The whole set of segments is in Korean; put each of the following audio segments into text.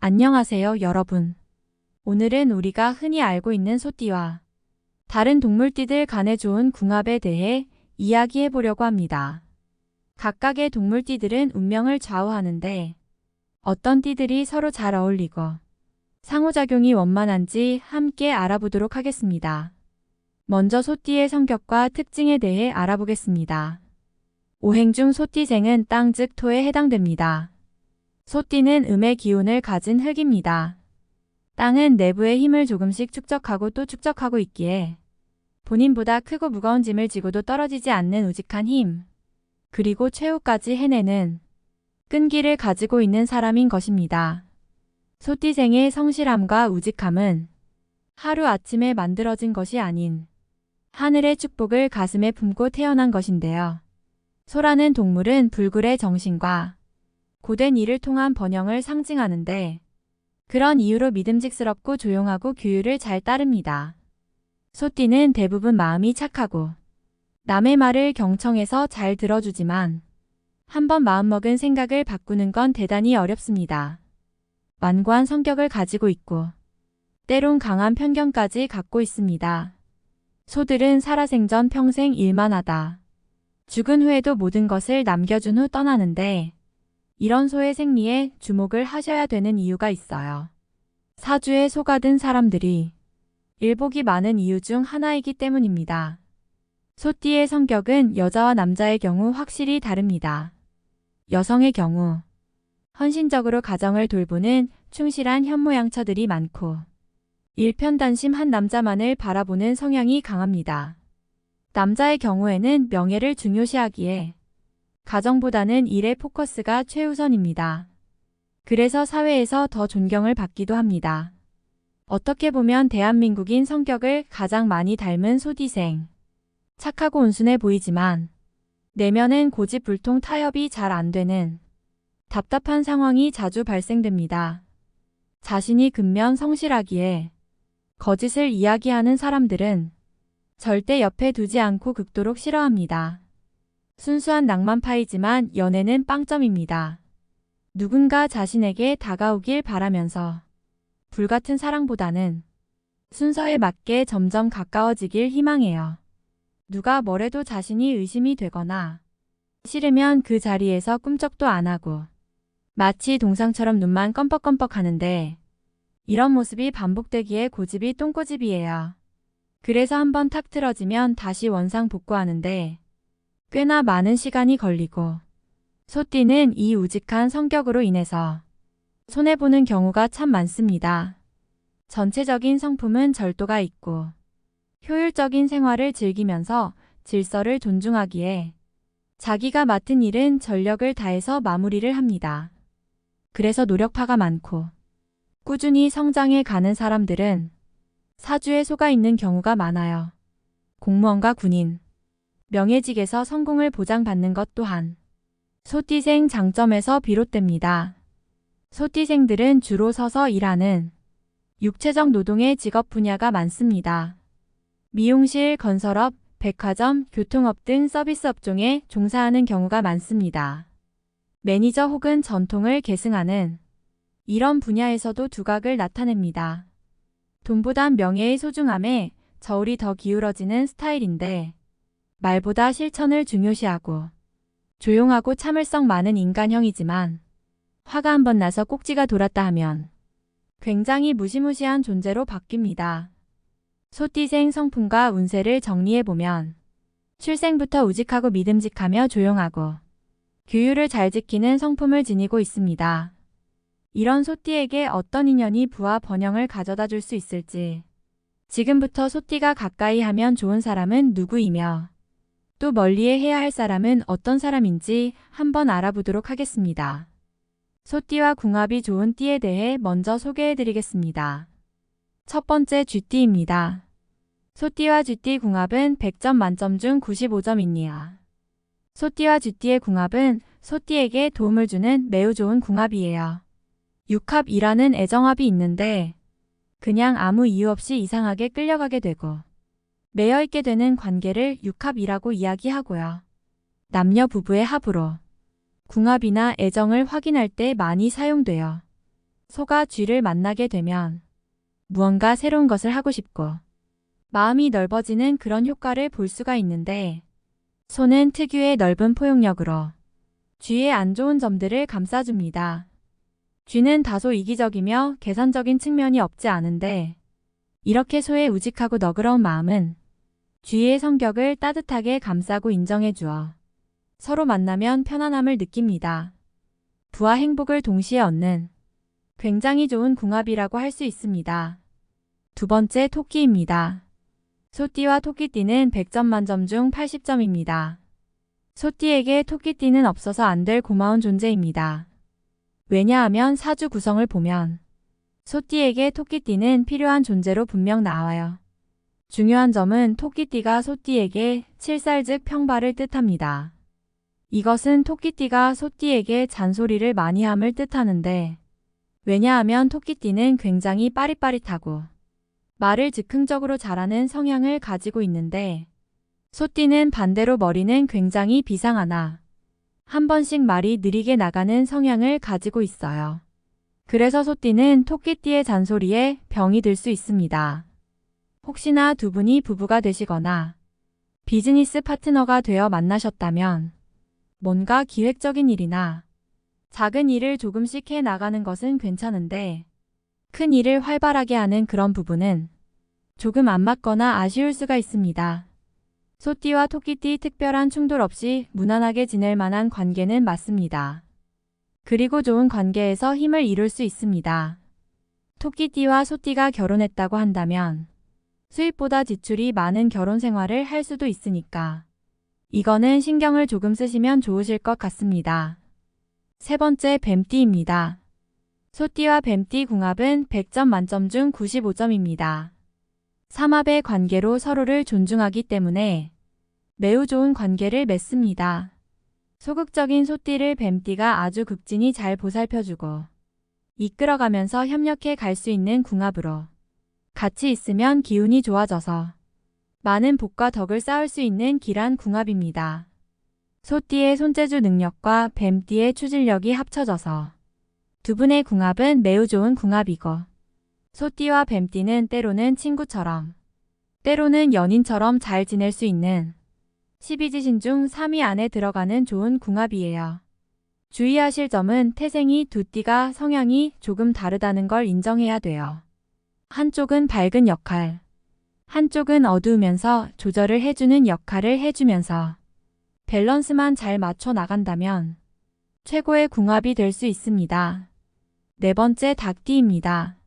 안녕하세요, 여러분. 오늘은 우리가 흔히 알고 있는 소띠와 다른 동물띠들 간에 좋은 궁합에 대해 이야기해 보려고 합니다. 각각의 동물띠들은 운명을 좌우하는데 어떤 띠들이 서로 잘 어울리고 상호작용이 원만한지 함께 알아보도록 하겠습니다. 먼저 소띠의 성격과 특징에 대해 알아보겠습니다. 오행 중 소띠생은 땅 즉 토에 해당됩니다. 소띠는 음의 기운을 가진 흙입니다. 땅은 내부의 힘을 조금씩 축적하고 또 축적하고 있기에 본인보다 크고 무거운 짐을 지고도 떨어지지 않는 우직한 힘, 그리고 최후까지 해내는 끈기를 가지고 있는 사람인 것입니다. 소띠생의 성실함과 우직함은 하루아침에 만들어진 것이 아닌 하늘의 축복을 가슴에 품고 태어난 것인데요. 소라는 동물은 불굴의 정신과 고된 일을 통한 번영을 상징하는데 그런 이유로 믿음직스럽고 조용하고 규율을 잘 따릅니다. 소띠는 대부분 마음이 착하고 남의 말을 경청해서 잘 들어주지만 한번 마음먹은 생각을 바꾸는 건 대단히 어렵습니다. 완고한 성격을 가지고 있고 때론 강한 편견까지 갖고 있습니다. 소들은 살아생전 평생 일만 하다 죽은 후에도 모든 것을 남겨준 후 떠나는데 이런 소의 생리에 주목을 하셔야 되는 이유가 있어요. 사주에 소가 든 사람들이 일복이 많은 이유 중 하나이기 때문입니다. 소띠의 성격은 여자와 남자의 경우 확실히 다릅니다. 여성의 경우 헌신적으로 가정을 돌보는 충실한 현모양처들이 많고 일편단심한 남자만을 바라보는 성향이 강합니다. 남자의 경우에는 명예를 중요시하기에 가정보다는 일에 포커스가 최우선입니다. 그래서 사회에서 더 존경을 받기도 합니다. 어떻게 보면 대한민국인 성격을 가장 많이 닮은 소띠생. 착하고 온순해 보이지만 내면은 고집불통 타협이 잘 안 되는 답답한 상황이 자주 발생됩니다. 자신이 근면 성실하기에 거짓을 이야기하는 사람들은 절대 옆에 두지 않고 극도로 싫어합니다. 순수한 낭만파이지만 연애는 빵점입니다. 누군가 자신에게 다가오길 바라면서 불같은 사랑보다는 순서에 맞게 점점 가까워지길 희망해요. 누가 뭐래도 자신이 의심이 되거나 싫으면 그 자리에서 꿈쩍도 안 하고 마치 동상처럼 눈만 껌뻑껌뻑 하는데 이런 모습이 반복되기에 고집이 똥꼬집이에요. 그래서 한번 탁 틀어지면 다시 원상복구하는데 꽤나 많은 시간이 걸리고 소띠는 이 우직한 성격으로 인해서 손해보는 경우가 참 많습니다. 전체적인 성품은 절도가 있고 효율적인 생활을 즐기면서 질서를 존중하기에 자기가 맡은 일은 전력을 다해서 마무리를 합니다. 그래서 노력파가 많고 꾸준히 성장해 가는 사람들은 사주에 소가 있는 경우가 많아요. 공무원과 군인, 명예직에서 성공을 보장받는 것 또한 소띠생 장점에서 비롯됩니다. 소띠생들은 주로 서서 일하는 육체적 노동의 직업 분야가 많습니다. 미용실, 건설업, 백화점, 교통업 등 서비스 업종에 종사하는 경우가 많습니다. 매니저 혹은 전통을 계승하는 이런 분야에서도 두각을 나타냅니다. 돈보단 명예의 소중함에 저울이 더 기울어지는 스타일인데 말보다 실천을 중요시하고 조용하고 참을성 많은 인간형이지만 화가 한번 나서 꼭지가 돌았다 하면 굉장히 무시무시한 존재로 바뀝니다. 소띠생 성품과 운세를 정리해보면 출생부터 우직하고 믿음직하며 조용하고 규율을 잘 지키는 성품을 지니고 있습니다. 이런 소띠에게 어떤 인연이 부와 번영을 가져다 줄 수 있을지, 지금부터 소띠가 가까이 하면 좋은 사람은 누구이며 또 멀리에 해야 할 사람은 어떤 사람인지 한번 알아보도록 하겠습니다. 소띠와 궁합이 좋은 띠에 대해 먼저 소개해드리겠습니다. 첫 번째 쥐띠입니다. 소띠와 쥐띠 궁합은 100점 만점 중 95점입니다. 소띠와 쥐띠의 궁합은 소띠에게 도움을 주는 매우 좋은 궁합이에요. 육합이라는 애정합이 있는데 그냥 아무 이유 없이 이상하게 끌려가게 되고 매여있게 되는 관계를 육합이라고 이야기하고요. 남녀 부부의 합으로 궁합이나 애정을 확인할 때 많이 사용돼요. 소가 쥐를 만나게 되면 무언가 새로운 것을 하고 싶고 마음이 넓어지는 그런 효과를 볼 수가 있는데, 소는 특유의 넓은 포용력으로 쥐의 안 좋은 점들을 감싸줍니다. 쥐는 다소 이기적이며 계산적인 측면이 없지 않은데, 이렇게 소의 우직하고 너그러운 마음은 쥐의 성격을 따뜻하게 감싸고 인정해 주어 서로 만나면 편안함을 느낍니다. 부와 행복을 동시에 얻는 굉장히 좋은 궁합이라고 할 수 있습니다. 두 번째, 토끼입니다. 소띠와 토끼띠는 100점 만점 중 80점입니다. 소띠에게 토끼띠는 없어서 안 될 고마운 존재입니다. 왜냐하면 사주 구성을 보면 소띠에게 토끼띠는 필요한 존재로 분명 나와요. 중요한 점은 토끼띠가 소띠에게 칠살 즉 평발을 뜻합니다. 이것은 토끼띠가 소띠에게 잔소리를 많이 함을 뜻하는데, 왜냐하면 토끼띠는 굉장히 빠릿빠릿하고 말을 즉흥적으로 잘하는 성향을 가지고 있는데, 소띠는 반대로 머리는 굉장히 비상하나 한 번씩 말이 느리게 나가는 성향을 가지고 있어요. 그래서 소띠는 토끼띠의 잔소리에 병이 들 수 있습니다. 혹시나 두 분이 부부가 되시거나 비즈니스 파트너가 되어 만나셨다면 뭔가 기획적인 일이나 작은 일을 조금씩 해 나가는 것은 괜찮은데, 큰 일을 활발하게 하는 그런 부분은 조금 안 맞거나 아쉬울 수가 있습니다. 소띠와 토끼띠 특별한 충돌 없이 무난하게 지낼 만한 관계는 맞습니다. 그리고 좋은 관계에서 힘을 이룰 수 있습니다. 토끼띠와 소띠가 결혼했다고 한다면 수입보다 지출이 많은 결혼 생활을 할 수도 있으니까 이거는 신경을 조금 쓰시면 좋으실 것 같습니다. 세 번째, 뱀띠입니다. 소띠와 뱀띠 궁합은 100점 만점 중 95점입니다. 삼합의 관계로 서로를 존중하기 때문에 매우 좋은 관계를 맺습니다. 소극적인 소띠를 뱀띠가 아주 극진히 잘 보살펴주고 이끌어가면서 협력해 갈 수 있는 궁합으로 같이 있으면 기운이 좋아져서 많은 복과 덕을 쌓을 수 있는 길한 궁합입니다. 소띠의 손재주 능력과 뱀띠의 추진력이 합쳐져서 두 분의 궁합은 매우 좋은 궁합이고, 소띠와 뱀띠는 때로는 친구처럼, 때로는 연인처럼 잘 지낼 수 있는 12지신 중 3위 안에 들어가는 좋은 궁합이에요. 주의하실 점은 태생이 두 띠가 성향이 조금 다르다는 걸 인정해야 돼요. 한쪽은 밝은 역할, 한쪽은 어두우면서 조절을 해주는 역할을 해주면서 밸런스만 잘 맞춰 나간다면 최고의 궁합이 될 수 있습니다. 네 번째, 닭띠입니다.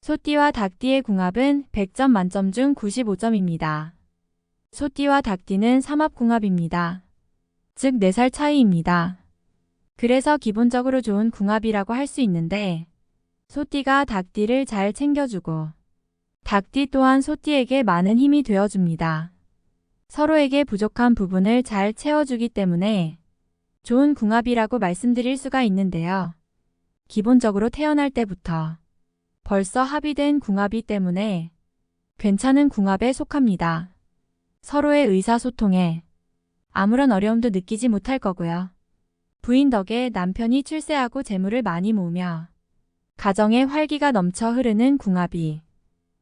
소띠와 닭띠의 궁합은 100점 만점 중 95점입니다. 소띠와 닭띠는 삼합궁합입니다. 즉 4살 차이입니다. 그래서 기본적으로 좋은 궁합이라고 할 수 있는데, 소띠가 닭띠를 잘 챙겨주고 닭띠 또한 소띠에게 많은 힘이 되어줍니다. 서로에게 부족한 부분을 잘 채워주기 때문에 좋은 궁합이라고 말씀드릴 수가 있는데요. 기본적으로 태어날 때부터 벌써 합의된 궁합이 때문에 괜찮은 궁합에 속합니다. 서로의 의사소통에 아무런 어려움도 느끼지 못할 거고요. 부인 덕에 남편이 출세하고 재물을 많이 모으며 가정에 활기가 넘쳐 흐르는 궁합이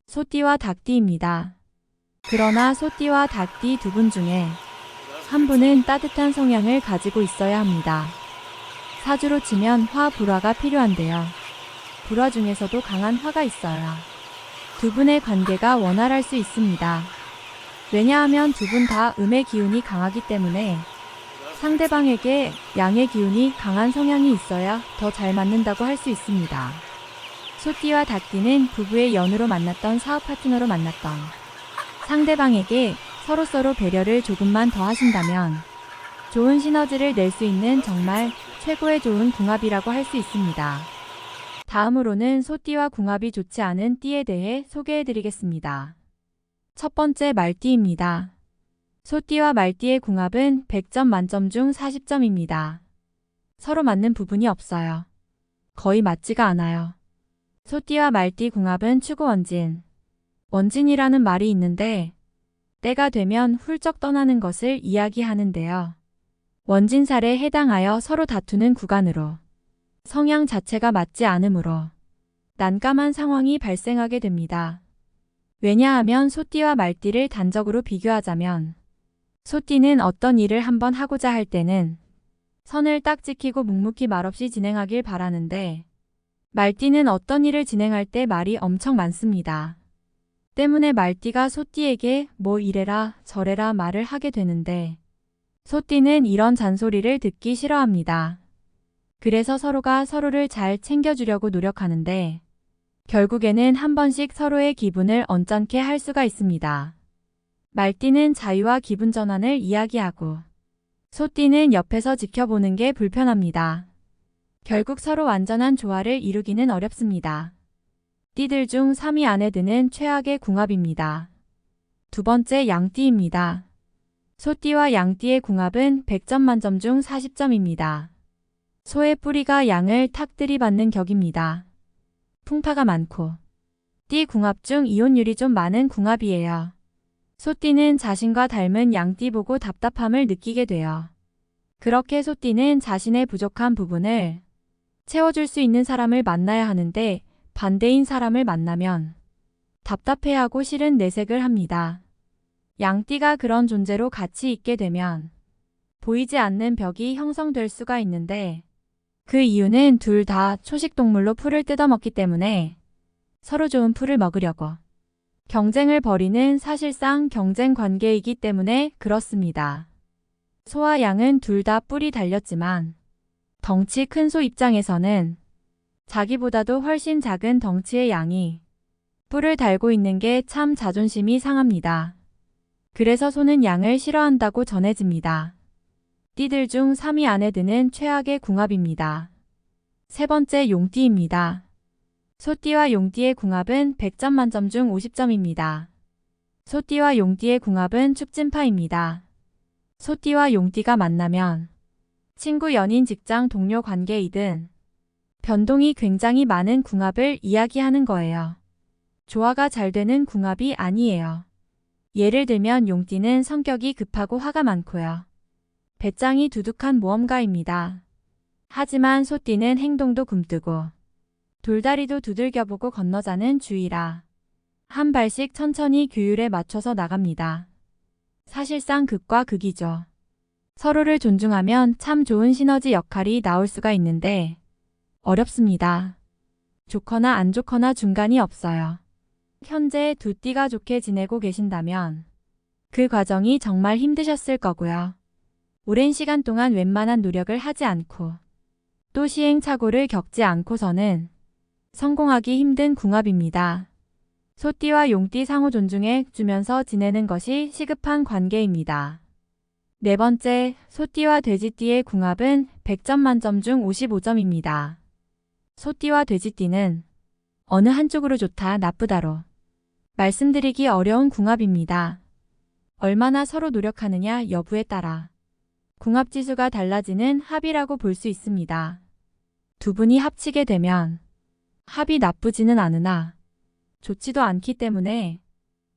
소띠와 닭띠입니다. 그러나 소띠와 닭띠 두 분 중에 한 분은 따뜻한 성향을 가지고 있어야 합니다. 사주로 치면 화, 불화가 필요한데요. 불화 중에서도 강한 화가 있어야 두 분의 관계가 원활할 수 있습니다. 왜냐하면 두 분 다 음의 기운이 강하기 때문에 상대방에게 양의 기운이 강한 성향이 있어야 더 잘 맞는다고 할 수 있습니다. 소띠와 닭띠는 부부의 연으로 만났던 사업 파트너로 만났던 상대방에게 서로서로 배려를 조금만 더 하신다면 좋은 시너지를 낼 수 있는 정말 최고의 좋은 궁합이라고 할 수 있습니다. 다음으로는 소띠와 궁합이 좋지 않은 띠에 대해 소개해드리겠습니다. 첫 번째, 말띠입니다. 소띠와 말띠의 궁합은 100점 만점 중 40점입니다. 서로 맞는 부분이 없어요. 거의 맞지가 않아요. 소띠와 말띠 궁합은 추구원진. 원진이라는 말이 있는데 때가 되면 훌쩍 떠나는 것을 이야기하는데요. 원진살에 해당하여 서로 다투는 구간으로 성향 자체가 맞지 않으므로 난감한 상황이 발생하게 됩니다. 왜냐하면 소띠와 말띠를 단적으로 비교하자면 소띠는 어떤 일을 한번 하고자 할 때는 선을 딱 지키고 묵묵히 말없이 진행하길 바라는데 말띠는 어떤 일을 진행할 때 말이 엄청 많습니다. 때문에 말띠가 소띠에게 뭐 이래라 저래라 말을 하게 되는데 소띠는 이런 잔소리를 듣기 싫어합니다. 그래서 서로가 서로를 잘 챙겨주려고 노력하는데 결국에는 한 번씩 서로의 기분을 언짢게 할 수가 있습니다. 말띠는 자유와 기분 전환을 이야기하고 소띠는 옆에서 지켜보는 게 불편합니다. 결국 서로 완전한 조화를 이루기는 어렵습니다. 띠들 중 3위 안에 드는 최악의 궁합입니다. 두 번째 양띠입니다. 소띠와 양띠의 궁합은 100점 만점 중 40점입니다. 소의 뿌리가 양을 탁 들이받는 격입니다. 풍파가 많고 띠 궁합 중 이혼율이 좀 많은 궁합이에요. 소띠는 자신과 닮은 양띠 보고 답답함을 느끼게 돼요. 그렇게 소띠는 자신의 부족한 부분을 채워줄 수 있는 사람을 만나야 하는데 반대인 사람을 만나면 답답해하고 싫은 내색을 합니다. 양띠가 그런 존재로 같이 있게 되면 보이지 않는 벽이 형성될 수가 있는데 그 이유는 둘 다 초식동물로 풀을 뜯어먹기 때문에 서로 좋은 풀을 먹으려고 경쟁을 벌이는 사실상 경쟁 관계이기 때문에 그렇습니다. 소와 양은 둘 다 뿔이 달렸지만 덩치 큰 소 입장에서는 자기보다도 훨씬 작은 덩치의 양이 뿔을 달고 있는 게 참 자존심이 상합니다. 그래서 소는 양을 싫어한다고 전해집니다. 띠들 중 3위 안에 드는 최악의 궁합입니다. 세 번째 용띠입니다. 소띠와 용띠의 궁합은 100점 만점 중 50점입니다. 소띠와 용띠의 궁합은 축진파입니다. 소띠와 용띠가 만나면 친구, 연인, 직장, 동료 관계이든 변동이 굉장히 많은 궁합을 이야기하는 거예요. 조화가 잘 되는 궁합이 아니에요. 예를 들면 용띠는 성격이 급하고 화가 많고요. 배짱이 두둑한 모험가입니다. 하지만 소띠는 행동도 굼뜨고 돌다리도 두들겨보고 건너자는 주의라 한 발씩 천천히 규율에 맞춰서 나갑니다. 사실상 극과 극이죠. 서로를 존중하면 참 좋은 시너지 역할이 나올 수가 있는데 어렵습니다. 좋거나 안 좋거나 중간이 없어요. 현재 두 띠가 좋게 지내고 계신다면 그 과정이 정말 힘드셨을 거고요. 오랜 시간 동안 웬만한 노력을 하지 않고 또 시행착오를 겪지 않고서는 성공하기 힘든 궁합입니다. 소띠와 용띠 상호 존중해 주면서 지내는 것이 시급한 관계입니다. 네 번째, 소띠와 돼지띠의 궁합은 100점 만점 중 55점입니다. 소띠와 돼지띠는 어느 한쪽으로 좋다, 나쁘다로 말씀드리기 어려운 궁합입니다. 얼마나 서로 노력하느냐 여부에 따라 궁합지수가 달라지는 합이라고 볼 수 있습니다. 두 분이 합치게 되면 합이 나쁘지는 않으나 좋지도 않기 때문에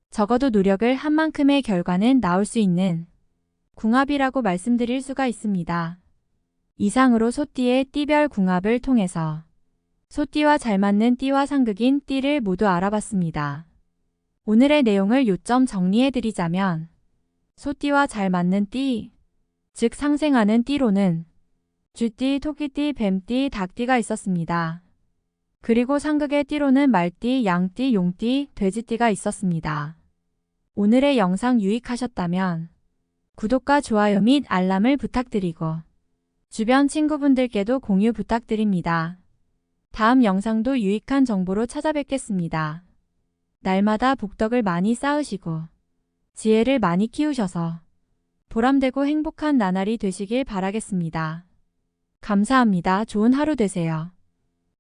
적어도 노력을 한 만큼의 결과는 나올 수 있는 궁합이라고 말씀드릴 수가 있습니다. 이상으로 소띠의 띠별 궁합을 통해서 소띠와 잘 맞는 띠와 상극인 띠를 모두 알아봤습니다. 오늘의 내용을 요점 정리해드리자면 소띠와 잘 맞는 띠, 즉 상생하는 띠로는 쥐띠, 토끼띠, 뱀띠, 닭띠가 있었습니다. 그리고 상극의 띠로는 말띠, 양띠, 용띠, 돼지띠가 있었습니다. 오늘의 영상 유익하셨다면 구독과 좋아요 및 알람을 부탁드리고 주변 친구분들께도 공유 부탁드립니다. 다음 영상도 유익한 정보로 찾아뵙겠습니다. 날마다 복덕을 많이 쌓으시고 지혜를 많이 키우셔서 보람되고 행복한 나날이 되시길 바라겠습니다. 감사합니다. 좋은 하루 되세요.